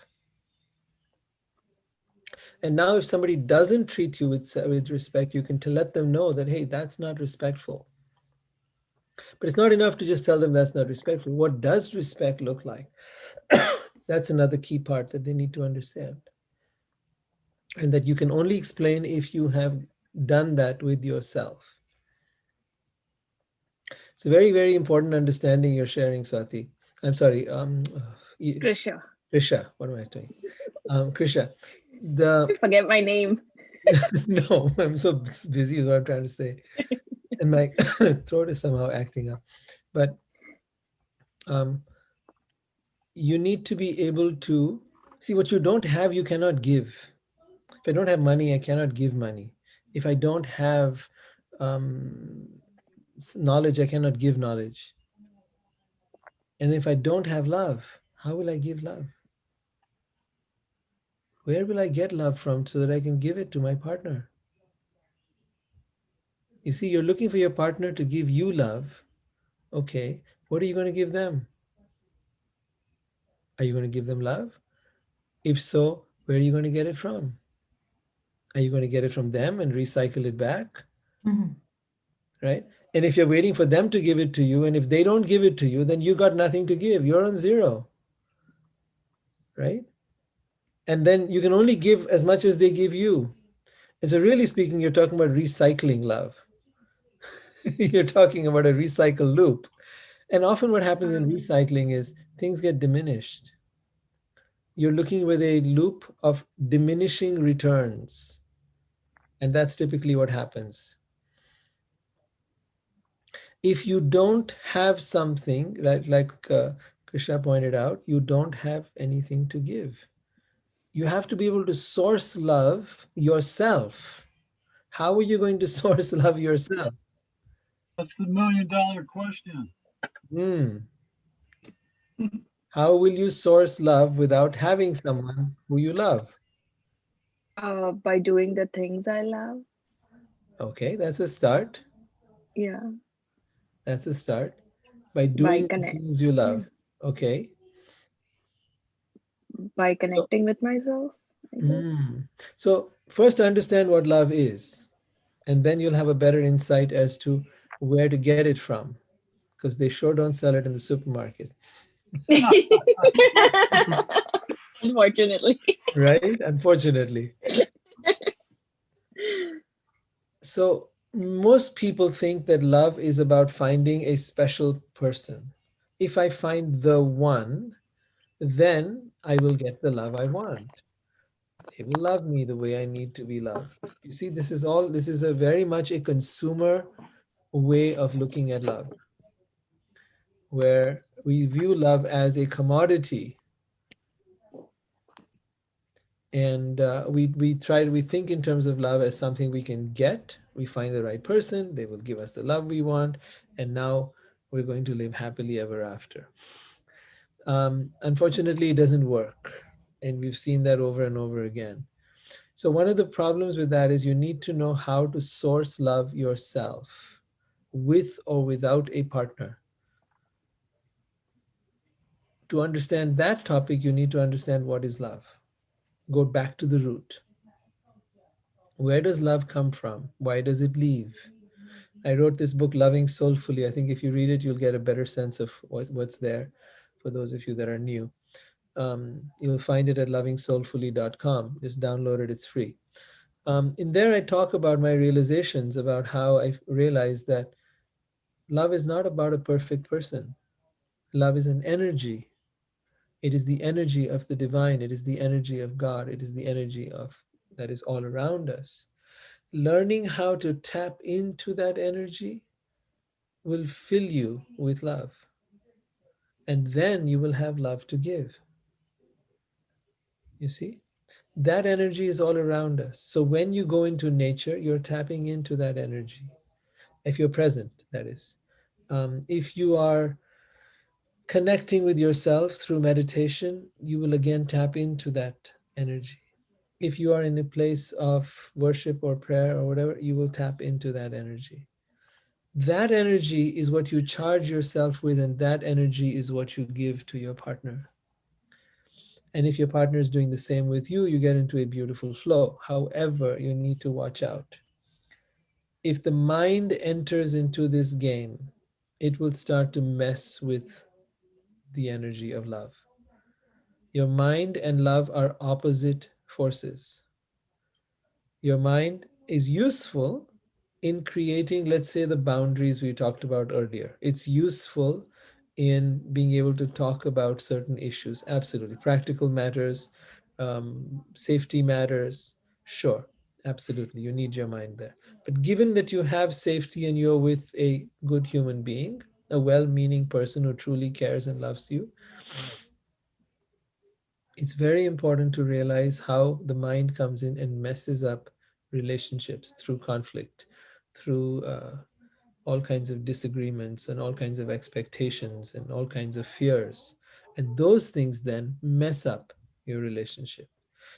And now if somebody doesn't treat you with respect, you can let them know that, hey, that's not respectful. But it's not enough to just tell them that's not respectful. What does respect look like? That's another key part that they need to understand. And that you can only explain if you have done that with yourself. It's a very, very important understanding you're sharing, Swati. I'm sorry, Krisha. Krisha. What am I doing? Krisha, the Forget my name. no, I'm so busy with what I'm trying to say, and my throat is somehow acting up. But um, you need to be able to see what you don't have, you cannot give. If I don't have money, I cannot give money. If I don't have um, knowledge, I cannot give knowledge. And if I don't have love, how will I give love? Where will I get love from so that I can give it to my partner? You see, you're looking for your partner to give you love. Okay, what are you going to give them? Are you going to give them love? If so, where are you going to get it from? Are you going to get it from them and recycle it back? Mhm. Right? And if you're waiting for them to give it to you, and if they don't give it to you, then you got nothing to give. You're on zero. Right? And then you can only give as much as they give you. And so, really speaking, you're talking about recycling love. You're talking about a recycle loop. And often, what happens in recycling is things get diminished. You're looking with a loop of diminishing returns. And that's typically what happens. If you don't have something, like Krishna pointed out, you don't have anything to give. You have to be able to source love yourself. How are you going to source love yourself? That's the $1,000,000 question. How will you source love without having someone who you love? By doing the things I love. Okay, that's a start. Yeah. That's a start. By By doing the connect. things you love. Yeah. Okay. By So, connecting with myself, I guess. so first understand what love is, and then you'll have a better insight as to where to get it from, because they sure don't sell it in the supermarket. Unfortunately. Right? Unfortunately. So most people think that love is about finding a special person. If I find the one, then I will get the love I want. They will love me the way I need to be loved. You see, this is a very much a consumer way of looking at love, where we view love as a commodity. And we think in terms of love as something we can get. We find the right person, they will give us the love we want, and now we're going to live happily ever after. Unfortunately, it doesn't work, and we've seen that over and over again. So one of the problems with that is you need to know how to source love yourself, with or without a partner. To understand that topic, you need to understand what is love. Go back to the root. Where does love come from? Why does it leave? I wrote this book, Loving Soulfully. I think if you read it, you'll get a better sense of what's there for those of you that are new. You'll find it at lovingsoulfully.com. Just download it, it's free. In there, I talk about my realizations about how I realized that love is not about a perfect person. Love is an energy. It is the energy of the divine. It is the energy of God. It is the energy of that is all around us. Learning how to tap into that energy will fill you with love. And then you will have love to give. You see? That energy is all around us. So when you go into nature, you're tapping into that energy. If you're present, that is. If you are connecting with yourself through meditation, you will again tap into that energy. If you are in a place of worship or prayer or whatever, you will tap into that energy. That energy is what you charge yourself with, and that energy is what you give to your partner. And if your partner is doing the same with you, you get into a beautiful flow. However, you need to watch out. If the mind enters into this game, it will start to mess with the energy of love. Your mind and love are opposite forces. Your mind is useful in creating, let's say, the boundaries we talked about earlier. It's useful in being able to talk about certain issues. Absolutely. Practical matters, safety matters. Sure, absolutely. You need your mind there. But given that you have safety and you're with a good human being, a well meaning person who truly cares and loves you, it's very important to realize how the mind comes in and messes up relationships through conflict, through all kinds of disagreements and all kinds of expectations and all kinds of fears. And those things then mess up your relationship.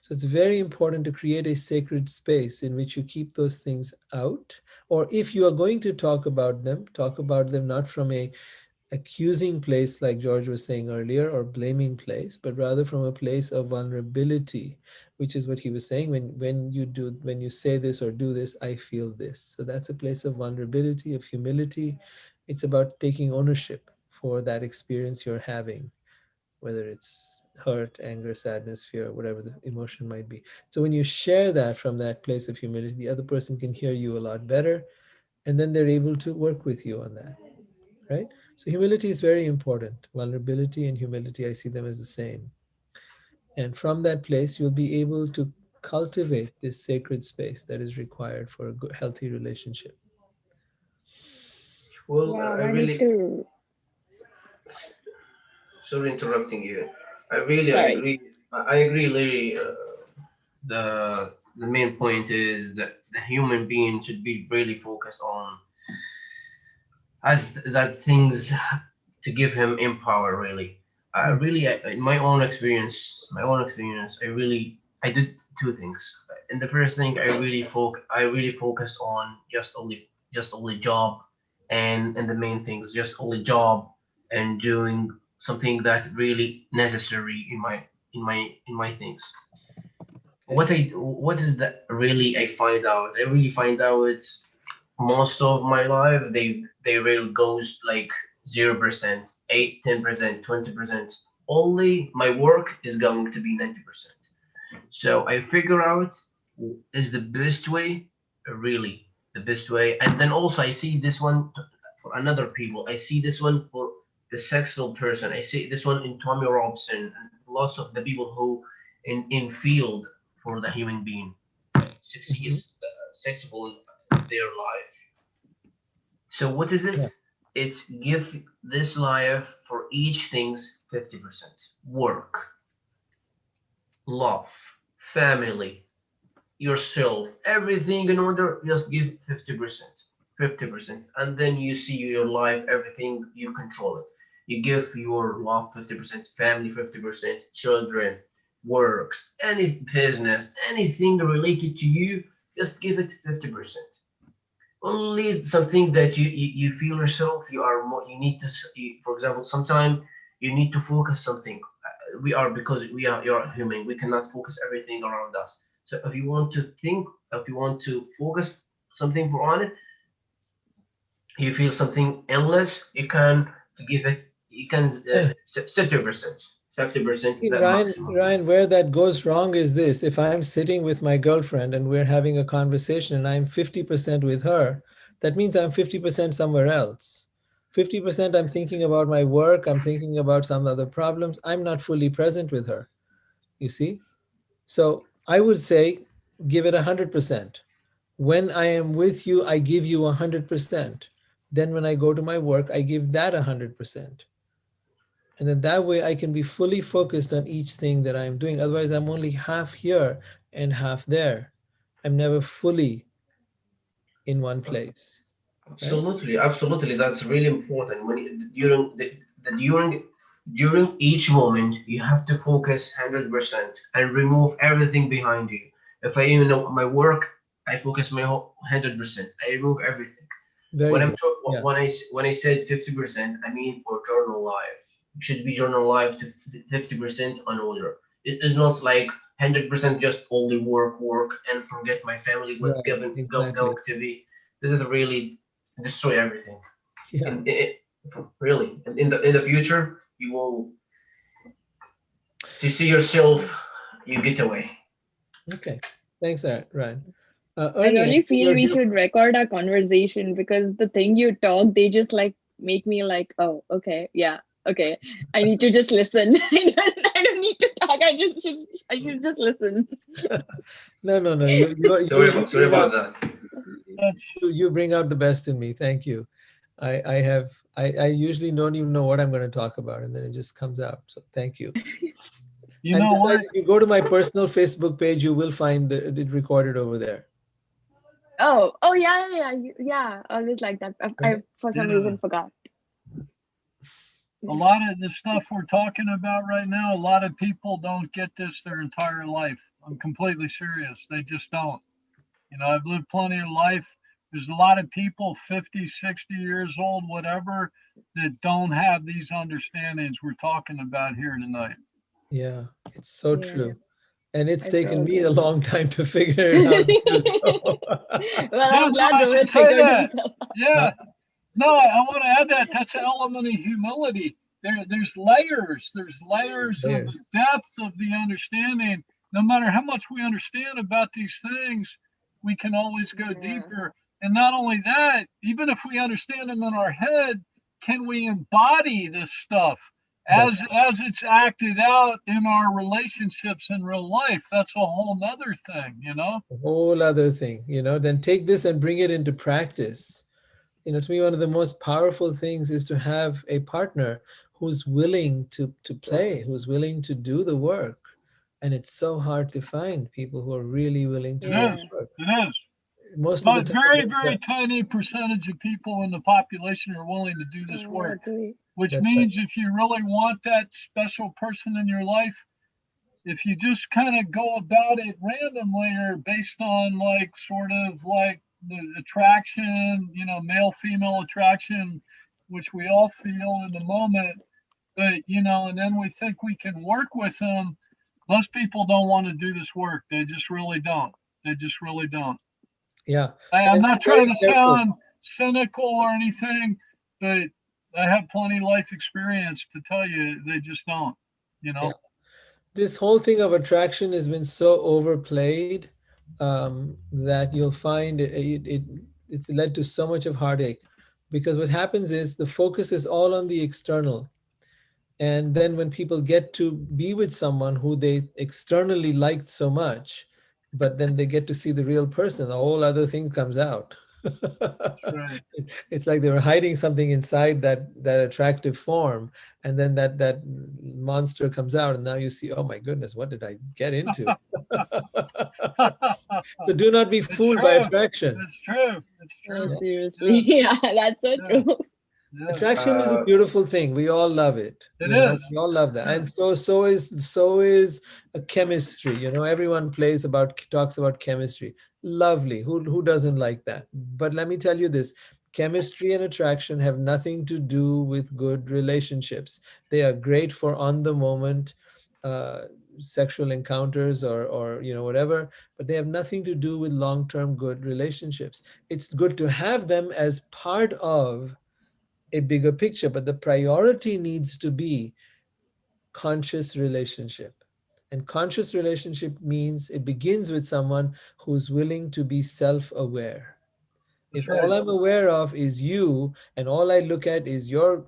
So it's very important to create a sacred space in which you keep those things out. Or if you are going to talk about them not from a accusing place like George was saying earlier, or blaming place, but rather from a place of vulnerability, which is what he was saying. When you say this or do this, I feel this. So that's a place of vulnerability, of humility. It's about taking ownership for that experience you're having, whether it's hurt, anger, sadness, fear, whatever the emotion might be. So when you share that from that place of humility, the other person can hear you a lot better, and then they're able to work with you on that, right? So humility is very important. Vulnerability and humility, I see them as the same. And from that place, you'll be able to cultivate this sacred space that is required for a good, healthy relationship. Well, Yeah, I I need really, to. sorry interrupting you. I Sorry. agree. I agree, Larry. The main point is that the human being should be really focused on as that things to give him empower. Really, in my own experience, I did two things. In the first thing, I really focused on just only job, and the main things just only job and doing something that really necessary in my things. Okay. What is that really I find out? I really find out most of my life they really goes like 0%, 8, 10%, 20%. Only my work is going to be 90%. So I figure out is the best way, really the best way. And then also I see this one for another people. I see this one for the sexual person. I see this one in Tommy Robson and lots of the people who in field for the human being Mhm. succeeds successful in their life. So what is it? Yeah. It's give this life for each things 50%. Work, love, family, yourself, everything in order, just give 50%. 50%. And then you see your life, everything, you control it. You give your love 50%, family 50%, children, works, any business, anything related to you, just give it 50%. Only something that you feel yourself you are more you need to for example sometime you need to focus something. We are because we are you're human, we cannot focus everything around us. So if you want to think, if you want to focus something for on it, you feel something endless, you can to give it, you can 70%. 70% the Ryan, maximum. Ryan, where that goes wrong is this. If I'm sitting with my girlfriend and we're having a conversation and I'm 50% with her, that means I'm 50% somewhere else. 50% I'm thinking about my work, I'm thinking about some other problems. I'm not fully present with her, you see? So I would say give it 100%. When I am with you, I give you 100%. Then when I go to my work, I give that 100%. And then that way I can be fully focused on each thing that I'm doing. Otherwise, I'm only half here and half there. I'm never fully in one place, right? Absolutely, absolutely. That's really important. During each moment, you have to focus 100% and remove everything behind you. If I even know my work, I focus my whole 100%. I remove everything. Very good. Yeah. When I said 50%, I mean for journal life. It should be journal life to 50% on order. It is not like 100% just only work and forget my family with Right. go Exactly. activity. This is really destroy everything. Yeah. Really, in the future, you will to see yourself. You get away. Okay. Thanks, Ryan. I Ernie, really feel you're we here. should record our conversation because the thing you talk, they just like make me like, oh, okay, yeah, okay. I need to just listen. I don't need to talk. I should just listen. No, no, no. You Sorry bring about out that. That's, you bring out the best in me. Thank you. I usually don't even know what I'm going to talk about, and then it just comes out. So thank you. you And know besides, what? if you go to my personal Facebook page, you will find it recorded over there. Oh, yeah, yeah, yeah, yeah. Always like that. I Right? for some Yeah. reason forgot. A lot of the stuff we're talking about right now, a lot of people don't get this their entire life. I'm completely serious. They just don't. I've lived plenty of life. There's a lot of people 50, 60 years old, whatever, that don't have these understandings we're talking about here tonight. Yeah, it's so Yeah, true. And it's I so taken me a agree. long time to figure it out too. So, Well, Yeah, I'm no, glad I should Rohit say figured that. himself out. Yeah. No, I want to add that. That's an element of humility. There's layers. There's layers of there. the depth of the understanding. No matter how much we understand about these things, we can always go Yeah, deeper. And not only that, even if we understand them in our head, can we embody this stuff That's as it's acted out in our relationships in real life? That's a whole nother thing. a whole other thing, then take this and bring it into practice. To me, one of the most powerful things is to have a partner who's willing to play, who's willing to do the work. And it's so hard to find people who are really willing to It do the yeah, is. work. It is. Most of the But time, very, yeah, very tiny percentage of people in the population are willing to do this I work, agree. which that's right. means if you really want that special person in your life, if you just kind of go about it randomly or based on like sort of like the attraction, male female attraction, which we all feel in the moment, but and then we think we can work with them. Most people don't want to do this work. They just really don't. They just really don't. Yeah. I'm And be not very trying to careful. sound cynical or anything, but I have plenty of life experience to tell you they just don't, you Yeah. know? This whole thing of attraction has been so overplayed, that you'll find it's led to so much of heartache, because what happens is the focus is all on the external. And then when people get to be with someone who they externally liked so much, but then they get to see the real person, a whole other thing comes out. That's right. It's like they were hiding something inside that attractive form, and then that monster comes out, and now you see, oh my goodness, what did I get into? So do not be It's fooled by true. attraction. It's true. It's No, true. seriously. Yes. Yeah, that's so Yes. true. Yes. Attraction is a beautiful thing. We all love it. It is. We all love that. It And is. so is a chemistry. Everyone talks about chemistry. Lovely. Who doesn't like that? But let me tell you this. Chemistry and attraction have nothing to do with good relationships. They are great for on the moment uh, sexual encounters or whatever, but they have nothing to do with long-term good relationships. It's good to have them as part of a bigger picture, but the priority needs to be conscious relationship. And conscious relationship means it begins with someone who's willing to be self-aware. That's If all right. I'm aware of is you and all I look at is your,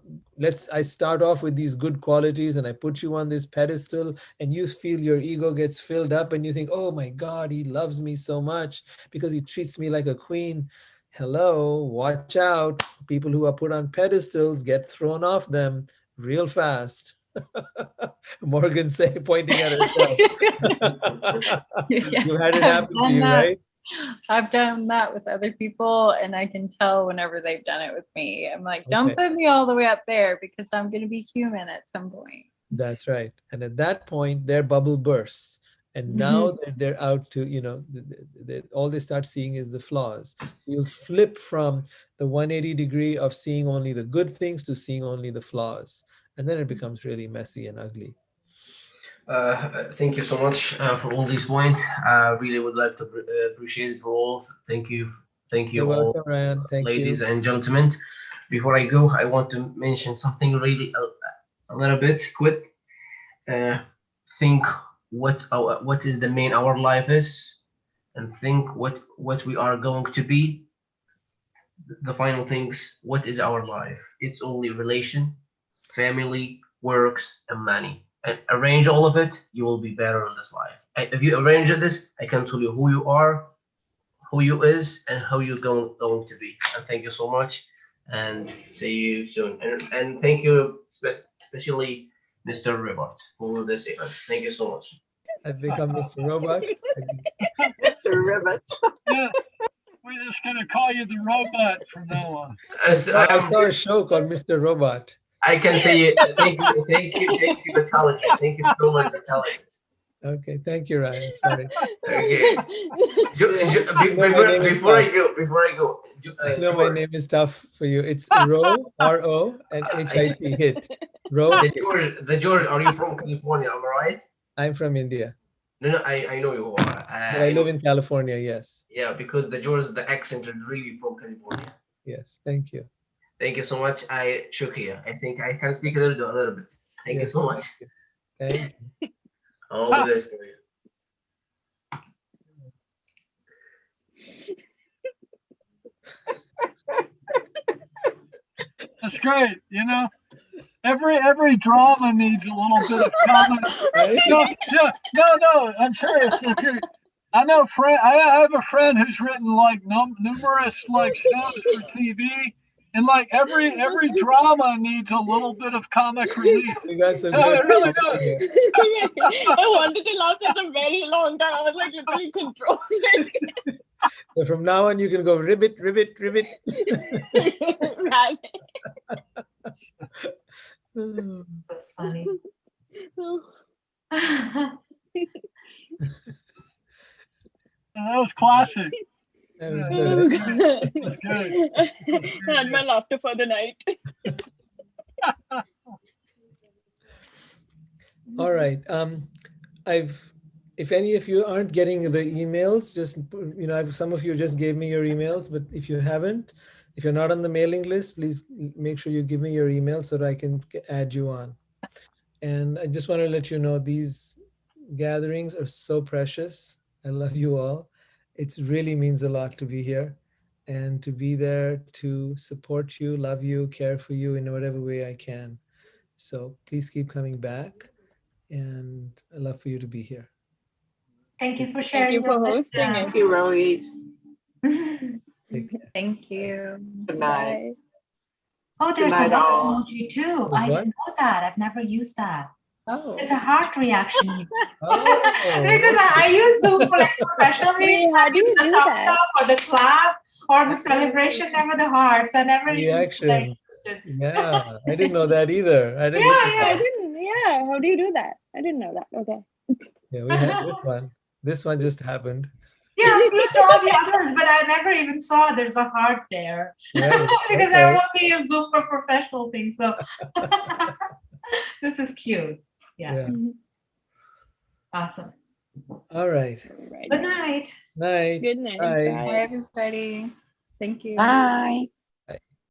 I start off with these good qualities and I put you on this pedestal and you feel your ego gets filled up and you think, oh my God, he loves me so much because he treats me like a queen. Hello, watch out. People who are put on pedestals get thrown off them real fast. Morgan say, pointing at herself. Yeah, You had it I've happen to done you, that. right? I've done that with other people, and I can tell whenever they've done it with me. I'm like, don't Okay. put me all the way up there because I'm going to be human at some point. That's right. And at that point, their bubble bursts. And now that they're out to, all they start seeing is the flaws. You'll flip from the 180 degree of seeing only the good things to seeing only the flaws. And then it becomes really messy and ugly. Thank you so much for all these points. I really would like to appreciate it for all. Thank you You're all, welcome, Ryan. Thank you. ladies and gentlemen. Before I go, I want to mention something really a little bit quick. Uh, think what is the main our life is, and think what we are going to be. The final things. What is our life? It's only relation, family, works, and money. And arrange all of it, you will be better in this life. If you arrange this, I can tell you who you are, who you is, and how you're going to be. And thank you so much, and see you soon. And thank you especially Mr. Robert for this event. Thank you so much. I've become Mr. Robot. Mr. Ribbit. Yeah, we're just gonna call you the robot from now on. As I I'm, saw a show called Mr. Robot. I can say thank you, Natalia. Thank you so much, Natalia. Okay, thank you, Ryan. Sorry. Okay. Before I go, I know my George, name is tough for you. It's Ro, R-O, and H-I-T, hit. Ro, the George, are you from California? Am I right? I'm from India, No, I know you are. but I I live know. in California, yes. Yeah, because the George, the accent is really from California. Yes, thank you. Thank you so much. Shukriya. I think I can speak a little bit. Thank you Yes, so much. thank you. All the best for you. That's great. You know, every drama needs a little bit of comedy. Right? No. I'm serious. I know I have a friend who's written like numerous like shows for TV, and like every drama needs a little bit of comic relief. We got some No, good it really comedy does. here. I wanted to laugh since a very long time. I was like literally controlling. So from now on, you can go ribbit, ribbit, ribbit. Right. That's funny. That was classic. That was Yeah. good. That's good. I had my laughter for the night. All right. If any of you aren't getting the emails, just, some of you just gave me your emails, but if you haven't, if you're not on the mailing list, please make sure you give me your email so that I can add you on. And I just want to let you know, these gatherings are so precious. I love you all. It really means a lot to be here and to be there to support you, love you, care for you in whatever way I can. So please keep coming back, and I'd love for you to be here. Thank you for Thank sharing. you for hosting Thank it. you, Rohit. Take care. Thank you. Good night. Bye. Oh, there's Good night, a heart all. emoji too. There's I what? didn't know that. I've never used that. Oh. There's a heart reaction here. Oh, Because I use Zoom for like professional Wait, meetings. how do you The do thumbs that? up or the clap or the celebration, never the hearts. I never even reaction. Yeah, I didn't know that either. I didn't. Yeah, look at yeah. I that. didn't. Yeah. How do you do that? I didn't know that. Okay. Yeah, we had this one. This one just happened. Yeah, I'm used to all the others, but I never even saw there's a heart there. Right. Because Okay. I only use Zoom for professional things. So this is cute. Yeah. Awesome. All right. Right. Good night. Night. Good night. Bye. Bye, everybody. Thank you. Bye.